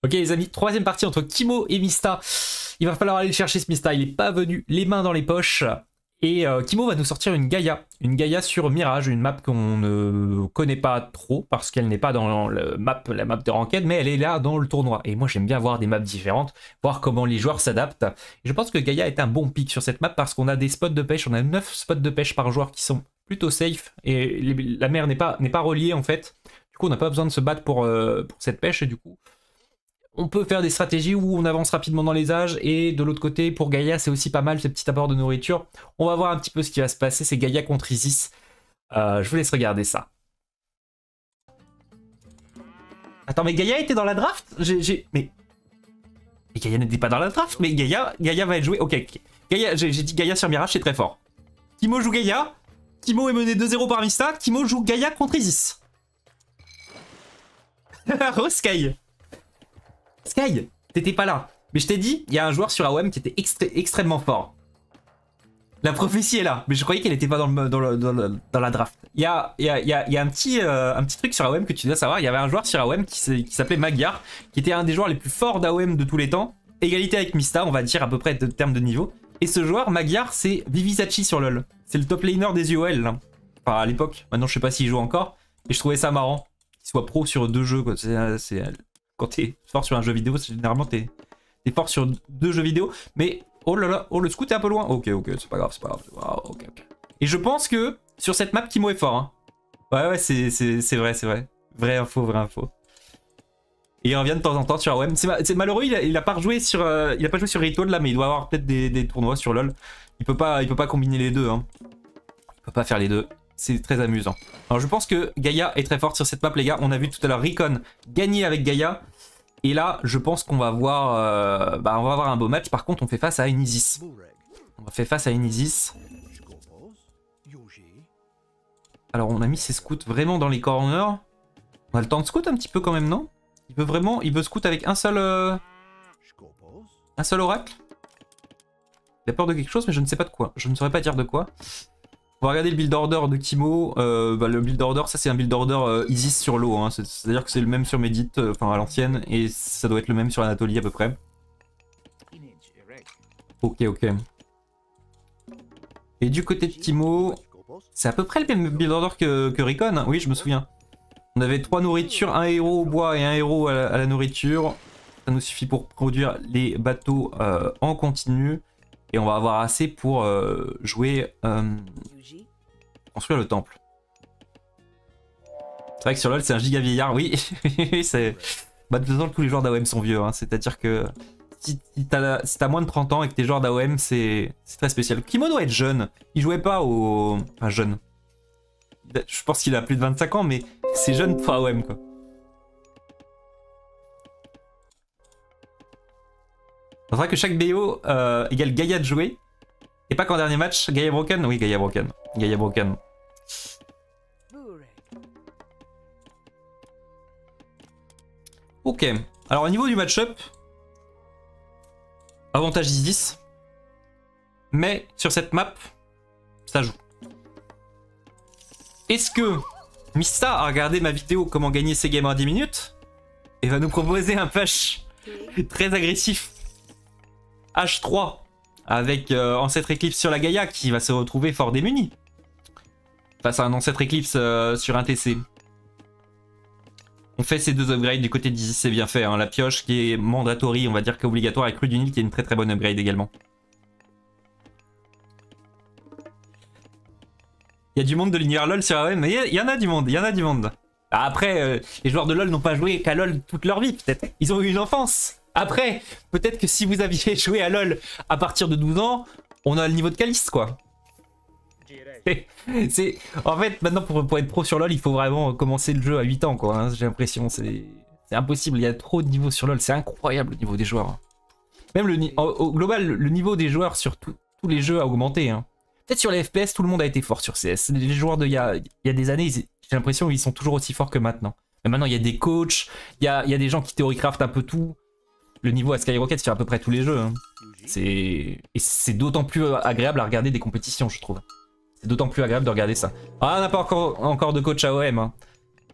Ok les amis, troisième partie entre Kimo et Mista. Il va falloir aller chercher ce Mista, il n'est pas venu les mains dans les poches. Et Kimo va nous sortir une Gaïa sur Mirage, une map qu'on ne connaît pas trop parce qu'elle n'est pas dans la map de Ranked, mais elle est là dans le tournoi. Et moi j'aime bien voir des maps différentes, voir comment les joueurs s'adaptent. Et je pense que Gaïa est un bon pick sur cette map parce qu'on a des spots de pêche, on a 9 spots de pêche par joueur qui sont plutôt safe et la mer n'est pas reliée en fait. Du coup on n'a pas besoin de se battre pour cette pêche et du coup on peut faire des stratégies où on avance rapidement dans les âges et de l'autre côté pour Gaïa c'est aussi pas mal ce petit apport de nourriture. On va voir un petit peu ce qui va se passer, c'est Gaïa contre Isis. Je vous laisse regarder ça. Attends mais Gaïa était dans la draft mais Gaïa n'était pas dans la draft, mais Gaïa va être jouée. Ok. Gaïa, j'ai dit Gaïa sur Mirage, c'est très fort. Kimo joue Gaïa. Kimo est mené 2-0 par Mista. Kimo joue Gaïa contre Isis. Oh Sky. Sky, t'étais pas là. Mais je t'ai dit, il y a un joueur sur AOM qui était extrêmement fort. La prophétie est là, mais je croyais qu'elle était pas dans la draft. Il y a un petit truc sur AOM que tu dois savoir. Il y avait un joueur sur AOM qui s'appelait Magyar, qui était un des joueurs les plus forts d'AOM de tous les temps. Égalité avec Mista, on va dire à peu près de termes de niveau. Et ce joueur, Magyar, c'est Vivisachi sur LoL. C'est le top laner des UOL. Là. Enfin, à l'époque. Maintenant, je sais pas s'il joue encore. Et je trouvais ça marrant qu'il soit pro sur 2 jeux. Quoi. Quand t'es fort sur un jeu vidéo, généralement t'es fort sur 2 jeux vidéo. Mais oh là là, oh le scout est un peu loin. Ok, c'est pas grave, c'est pas grave. Wow, ok. Et je pense que sur cette map, Kimo est fort. Hein. Ouais, c'est vrai, c'est vrai. Vraie info, vraie info. Et il revient de temps en temps sur AOM. C'est malheureux, il a pas joué sur Ritual là, mais il doit avoir peut-être des tournois sur LoL. Il peut pas combiner les deux. Hein. Il peut pas faire les deux. C'est très amusant. Alors je pense que Gaïa est très forte sur cette map les gars. On a vu tout à l'heure Recon gagner avec Gaïa. Et là je pense qu'on va voir on va avoir un beau match. Par contre on fait face à une Isis. On va faire face à une Isis. Alors on a mis ses scouts vraiment dans les corners. On a le temps de scout un petit peu quand même non? Il veut scout avec un seul oracle. Il a peur de quelque chose mais je ne sais pas de quoi. Je ne saurais pas dire de quoi. On va regarder le build order de Kimo. Le build order, ça c'est un build order Isis sur l'eau. Hein. C'est-à-dire que c'est le même sur Medit, enfin à l'ancienne, et ça doit être le même sur Anatolie à peu près. Ok. Et du côté de Kimo, c'est à peu près le même build order que Recon. Hein. Oui, je me souviens. On avait 3 nourritures, un héros au bois et un héros à la nourriture. Ça nous suffit pour produire les bateaux en continu. Et on va avoir assez pour jouer... construire le temple. C'est vrai que sur LoL c'est un giga vieillard, oui. C'est... Bah de toute façon tous les joueurs d'AOM sont vieux. Hein. C'est-à-dire que si t'as moins de 30 ans et que t'es joueur d'AOM, c'est très spécial. Kimo doit être jeune. Il jouait pas au... Enfin jeune. Je pense qu'il a plus de 25 ans, mais c'est jeune pour AOM quoi. C'est vrai que chaque BO égale Gaïa de jouer. Et pas qu'en dernier match, Gaïa Broken. Oui, Gaïa Broken. Gaïa Broken. Ok. Alors au niveau du match-up, avantage Isis. Mais sur cette map, ça joue. Est-ce que Mista a regardé ma vidéo comment gagner ses games en 10 minutes et va nous proposer un push très agressif H3 avec Ancêtre Eclipse sur la Gaïa qui va se retrouver fort démuni face à un Ancêtre Eclipse sur un TC. On fait ces 2 upgrades du côté d'Isis, c'est bien fait. Hein. La pioche qui est mandatory, on va dire qu'obligatoire, et Crue du Nil qui est une très bonne upgrade également. Il y a du monde de l'univers LoL sur AOM, mais il y en a du monde, Après, les joueurs de LoL n'ont pas joué qu'à LoL toute leur vie, peut-être. Ils ont eu une enfance. Après, peut-être que si vous aviez joué à LoL à partir de 12 ans, on a le niveau de Caliste, quoi. En fait, maintenant, pour être pro sur LoL, il faut vraiment commencer le jeu à 8 ans, quoi. Hein, j'ai l'impression, c'est impossible. Il y a trop de niveaux sur LoL. C'est incroyable le niveau des joueurs. Même au global, le niveau des joueurs sur tous les jeux a augmenté. Hein. Peut-être sur les FPS, tout le monde a été fort sur CS. Les joueurs d'il y a des années, j'ai l'impression qu'ils sont toujours aussi forts que maintenant. Mais maintenant, il y a des coachs, il y a des gens qui théorycraftent un peu tout. Le niveau à Skyrocket sur à peu près tous les jeux. Hein. Et c'est d'autant plus agréable à regarder des compétitions, je trouve. C'est d'autant plus agréable de regarder ça. Ah, on n'a pas encore de coach AOM. Hein.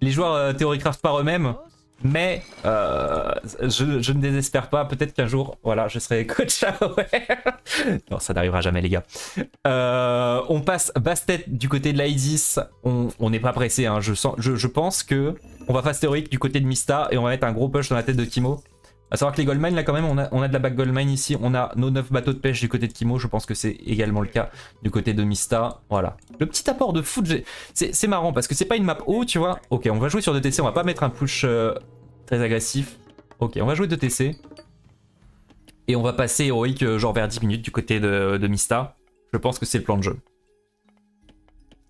Les joueurs théorycraftent par eux-mêmes. Mais je ne désespère pas. Peut-être qu'un jour, voilà, je serai coach à AOM. Non, ça n'arrivera jamais, les gars. On passe Bastet du côté de l'Aïdis. On n'est pas pressé. Hein. Je pense que on va face théorique du côté de Mista et on va mettre un gros push dans la tête de Kimo. A savoir que les Goldmine, là, quand même, on a de la back Goldmine ici. On a nos 9 bateaux de pêche du côté de Kimo. Je pense que c'est également le cas du côté de Mista. Voilà. Le petit apport de foot, c'est marrant parce que c'est pas une map haut, tu vois. Ok, on va jouer sur 2TC. On va pas mettre un push très agressif. Ok, on va jouer 2TC. Et on va passer héroïque genre vers 10 minutes du côté de Mista. Je pense que c'est le plan de jeu.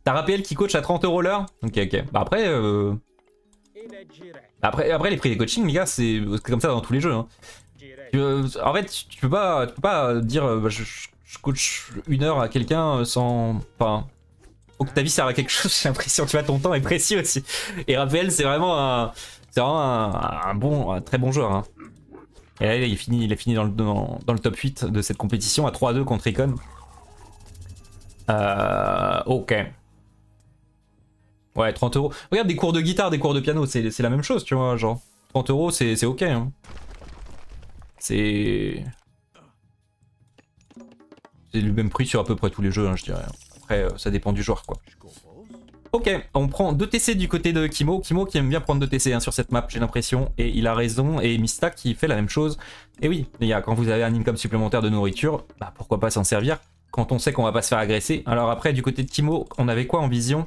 T'as rappelé qui coach à 30 € l'heure? Ok, ok. Bah après les prix des coachings, les gars, c'est comme ça dans tous les jeux. Hein. En fait, tu peux pas dire bah, je coach 1 heure à quelqu'un sans. Enfin, faut que ta vie serve à quelque chose. J'ai l'impression, tu vois, ton temps est précieux aussi. Et Raphaël, c'est vraiment un très bon joueur. Hein. Et là, il a fini dans le top 8 de cette compétition à 3-2 contre Econ. Ok. Ouais, 30 €. Regarde, des cours de guitare, des cours de piano, c'est la même chose, tu vois, genre. 30 € c'est ok. Hein. C'est le même prix sur à peu près tous les jeux, hein, je dirais. Après, ça dépend du joueur, quoi. Ok, on prend 2 TC du côté de Kimo. Kimo qui aime bien prendre 2 TC hein, sur cette map, j'ai l'impression. Et il a raison. Et Mista qui fait la même chose. Et oui, les gars, quand vous avez un income supplémentaire de nourriture, bah pourquoi pas s'en servir quand on sait qu'on va pas se faire agresser. Alors après, du côté de Kimo, on avait quoi en vision?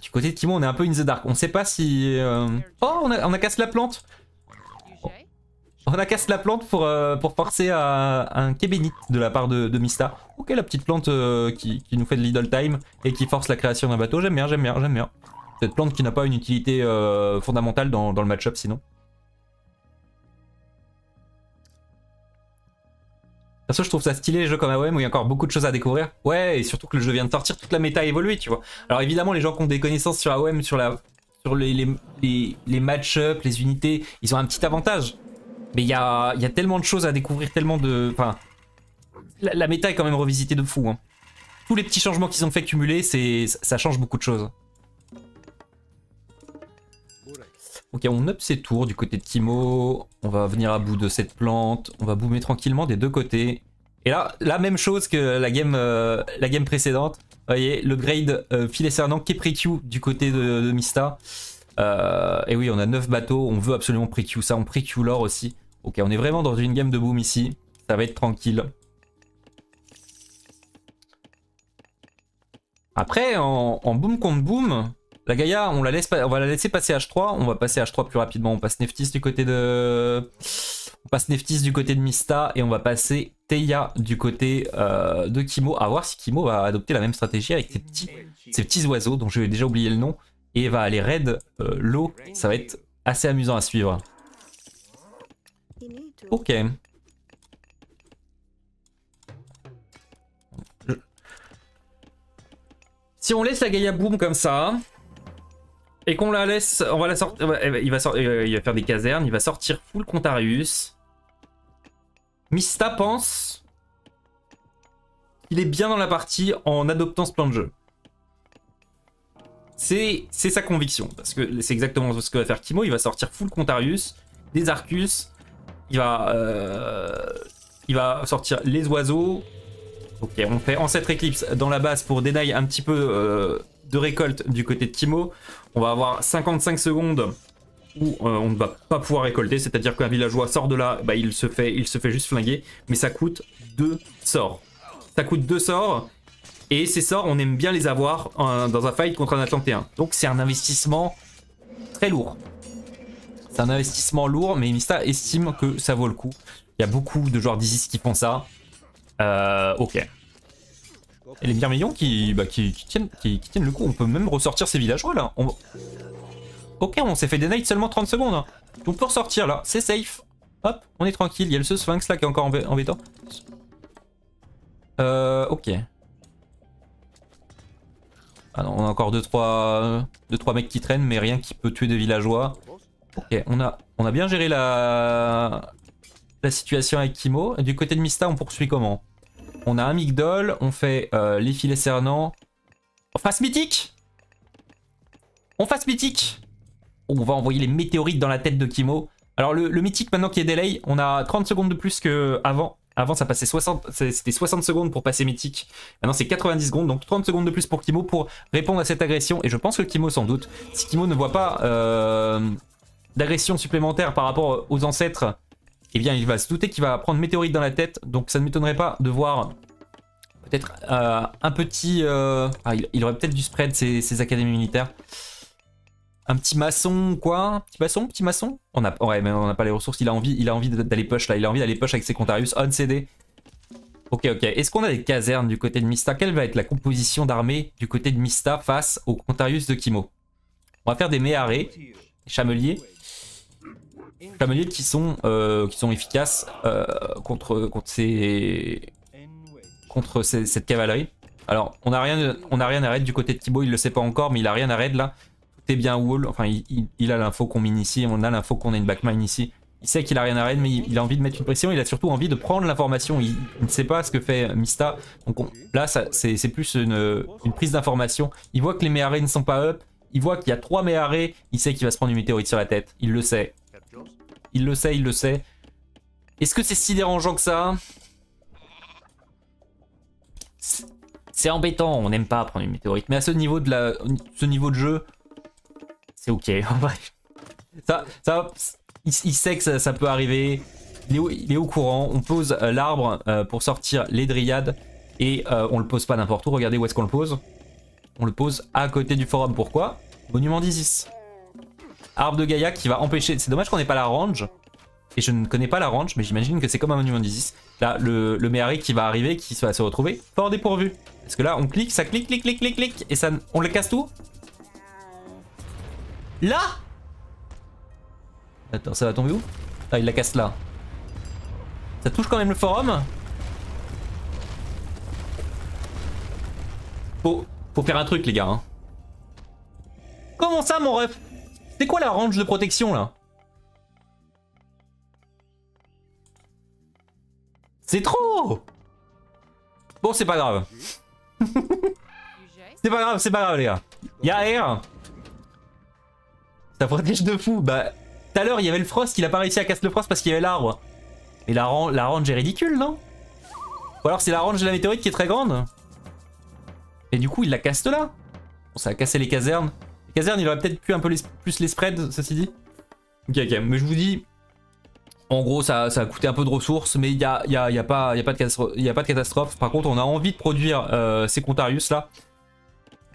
Du côté de Kimo, on est un peu in the dark. On sait pas si... Oh, on a cassé la plante. On a cassé la plante pour forcer à un Kébénite de la part de Mista. Ok, la petite plante qui nous fait de l'idle time et qui force la création d'un bateau. J'aime bien, j'aime bien, j'aime bien. Cette plante qui n'a pas une utilité fondamentale dans le match-up sinon. Perso, je trouve ça stylé les jeux comme AOM où il y a encore beaucoup de choses à découvrir. Ouais, et surtout que le jeu vient de sortir, toute la méta a évolué, tu vois. Alors évidemment, les gens qui ont des connaissances sur AOM, sur les match-up, les unités, ils ont un petit avantage. Mais il y a tellement de choses à découvrir, tellement de... Enfin, la méta est quand même revisitée de fou. Hein. Tous les petits changements qu'ils ont fait cumuler, ça change beaucoup de choses. Ok, on up ses tours du côté de Kimo. On va venir à bout de cette plante. On va boomer tranquillement des deux côtés. Et là, la même chose que la game précédente. Vous voyez, le grade filet cernant qui est pré-Q du côté de Mista. Et oui, on a 9 bateaux. On veut absolument pré-Q ça. On pré-Q l'or aussi. Ok, on est vraiment dans une game de boom ici. Ça va être tranquille. Après, en boom contre boom... La Gaïa, on va la laisser passer H3. On va passer H3 plus rapidement. On passe Neftis du côté de... Mista. Et on va passer Teia du côté de Kimo. À voir si Kimo va adopter la même stratégie avec ces petits oiseaux dont j'ai déjà oublié le nom. Et va aller raid l'eau. Ça va être assez amusant à suivre. Ok. Si on laisse la Gaïa boom comme ça... Et qu'on la laisse, on va la sortir, il va faire des casernes, il va sortir full Contarius. Mista pense qu'il est bien dans la partie en adoptant ce plan de jeu. C'est sa conviction, parce que c'est exactement ce que va faire Kimo, il va sortir full Contarius, des Arcus, il va sortir les oiseaux. Ok, on fait Ancêtre Eclipse dans la base pour deny un petit peu de récolte du côté de Kimo. On va avoir 55 secondes où on ne va pas pouvoir récolter, c'est-à-dire qu'un villageois sort de là, bah, il se fait juste flinguer, mais ça coûte 2 sorts. Ça coûte 2 sorts, et ces sorts, on aime bien les avoir dans un fight contre un Atlantéen. Donc c'est un investissement très lourd. C'est un investissement lourd, mais Mista estime que ça vaut le coup. Il y a beaucoup de joueurs d'Isis qui font ça. Ok. Et les Myrmillons qui tiennent le coup. On peut même ressortir ces villageois là. Ok, on s'est fait des nights seulement 30 secondes. Hein. On peut ressortir là, c'est safe. Hop, on est tranquille. Il y a le Sphinx là qui est encore embêtant. Ok. Ah non, on a encore 2-3 mecs qui traînent, mais rien qui peut tuer des villageois. Ok, on a bien géré la situation avec Kimo. Du côté de Mista, on poursuit comment? On a un Migdol, on fait les filets cernants. Face mythique. On fasse mythique. On va envoyer les météorites dans la tête de Kimo. Alors le mythique maintenant qui est delay, on a 30 secondes de plus qu'avant. Avant ça passait 60, c'était 60 secondes pour passer mythique. Maintenant c'est 90 secondes, donc 30 secondes de plus pour Kimo pour répondre à cette agression. Et je pense que Kimo sans doute, si Kimo ne voit pas d'agression supplémentaire par rapport aux ancêtres, eh bien il va se douter qu'il va prendre météorite dans la tête. Donc ça ne m'étonnerait pas de voir peut-être un petit... il aurait peut-être dû spread ses académies militaires. Un petit maçon, quoi? Petit maçon? Ouais, mais on n'a pas les ressources. Il a envie d'aller push là. Il a envie d'aller push avec ses Contarius. On CD. Ok. Est-ce qu'on a des casernes du côté de Mista? Quelle va être la composition d'armée du côté de Mista face aux Contarius de Kimo? On va faire des Méharés, des chameliers. Chameliers qui sont efficaces contre cette cavalerie. Alors, on n'a rien à raid du côté de Kimo. Il le sait pas encore, mais il a rien à raid là. Bien wall, enfin il a l'info qu'on mine ici, on a l'info qu'on a une backmine ici. Il sait qu'il a rien à raid, mais il a envie de mettre une pression, il a surtout envie de prendre l'information. Il ne sait pas ce que fait Mista, donc là c'est plus une prise d'information. Il voit que les méharés ne sont pas up, il voit qu'il y a 3 méharés, il sait qu'il va se prendre une météorite sur la tête, il le sait. Il le sait. Est-ce que c'est si dérangeant que ça? C'est embêtant, on n'aime pas prendre une météorite, mais à ce niveau de jeu, c'est ok, en vrai. Il sait que ça peut arriver. Il est au courant. On pose l'arbre pour sortir les dryades. Et on le pose pas n'importe où. Regardez où est-ce qu'on le pose. On le pose à côté du forum. Pourquoi? Monument d'Isis. Arbre de Gaïa qui va empêcher... C'est dommage qu'on n'ait pas la range. Et je ne connais pas la range, mais j'imagine que c'est comme un monument d'Isis. Là, le Méharé qui va arriver, qui va se retrouver fort dépourvu. Parce que là, on clique, ça clique. Et ça, on le casse tout. Là? Attends, ça va tomber où? Ah, il la casse là. Ça touche quand même le forum. Faut faire un truc les gars. Hein. Comment ça mon ref? C'est quoi la range de protection là? C'est trop! Bon c'est pas grave. c'est pas grave les gars. Y'a air. Ça protège de fou. Bah, tout à l'heure, il y avait le Frost, il a pas réussi à casser le Frost parce qu'il y avait l'arbre. Mais la range est ridicule, non? Ou alors c'est la range de la météorite qui est très grande. Et du coup, il la casse là. Bon, ça a cassé les casernes. Les casernes, il aurait peut-être pu un peu plus les spread, ceci dit. Ok. Mais je vous dis, en gros, ça a coûté un peu de ressources, mais il y a pas de catastrophe. Par contre, on a envie de produire ces Contarius là.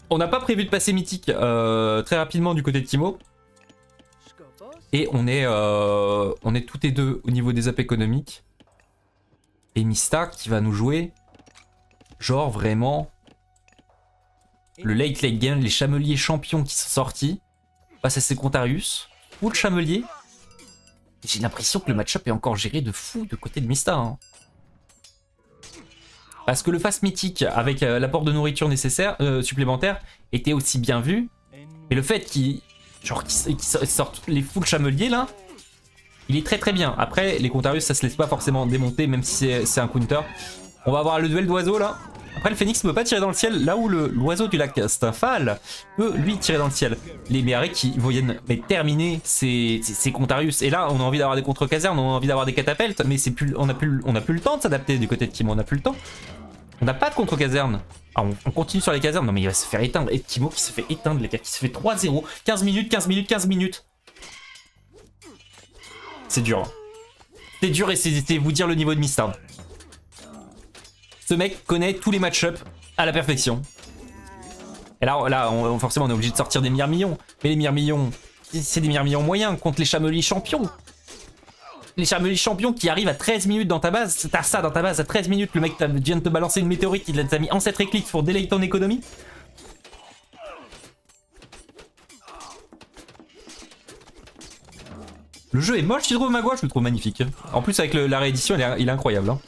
On n'a pas prévu de passer mythique très rapidement du côté de Kimo. Et on est toutes les deux au niveau des up économiques. Et Mista qui va nous jouer genre vraiment le late game, les chameliers champions qui sont sortis face à ces Contarius. Ou le chamelier. J'ai l'impression que le match-up est encore géré de fou de côté de Mista. Hein. Parce que le fast mythique avec l'apport de nourriture nécessaire, supplémentaire, était aussi bien vu. Mais le fait qu'il sortent les full chameliers là, il est très bien. Après, les Contarius ça se laisse pas forcément démonter, même si c'est un counter. On va avoir le duel d'oiseaux là. Après, le phénix ne peut pas tirer dans le ciel, là où l'oiseau du lac Stafal peut lui tirer dans le ciel. Les Méharés qui viennent terminer ces Contarius. Et là, on a envie d'avoir des contre-casernes, on a envie d'avoir des catapultes, mais on n'a plus le temps de s'adapter du côté de Kimo, on n'a plus le temps. On n'a pas de contre-caserne. Ah, on continue sur les casernes. Non mais il va se faire éteindre. Et Kimo qui se fait éteindre les gars, qui se fait 3-0. 15 minutes. C'est dur. C'est dur et c'est vous dire le niveau de Mista. Ce mec connaît tous les match-up à la perfection. Et là forcément on est obligé de sortir des mirmillons. Mais les mirmillons, c'est des mirmillons moyens contre les chameliers champions. Les chameliers champions qui arrivent à 13 minutes dans ta base. T'as ça dans ta base à 13 minutes. Le mec vient de te balancer une météorite. Il t'a mis en 7 réclics pour délayer ton économie. Le jeu est moche, tu trouves Magua? Je le trouve magnifique. En plus avec la réédition, il est incroyable. Hein.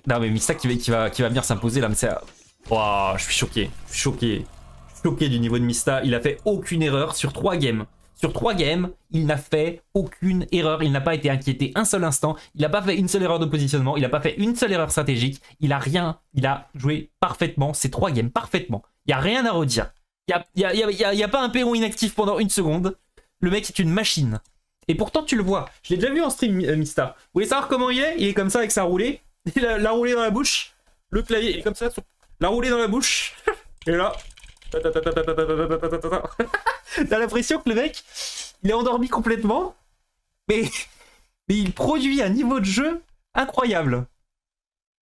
Non mais Mista qui va venir s'imposer là. Mais c'est... Wow, je suis choqué. Choqué du niveau de Mista. Il a fait aucune erreur sur 3 games. Sur 3 games, il n'a fait aucune erreur. Il n'a pas été inquiété un seul instant. Il n'a pas fait une seule erreur de positionnement. Il n'a pas fait une seule erreur stratégique. Il a rien. Il a joué parfaitement ces 3 games. Parfaitement. Il n'y a rien à redire. Y a pas un perron inactif pendant une seconde. Le mec est une machine. Et pourtant, tu le vois. Je l'ai déjà vu en stream, Mista. Vous voulez savoir comment il est? Il est comme ça avec sa roulée. Il a la roulée dans la bouche. Le clavier, il est comme ça. La roulée dans la bouche. Et là. T'as l'impression que le mec, il est endormi complètement. Mais il produit un niveau de jeu incroyable.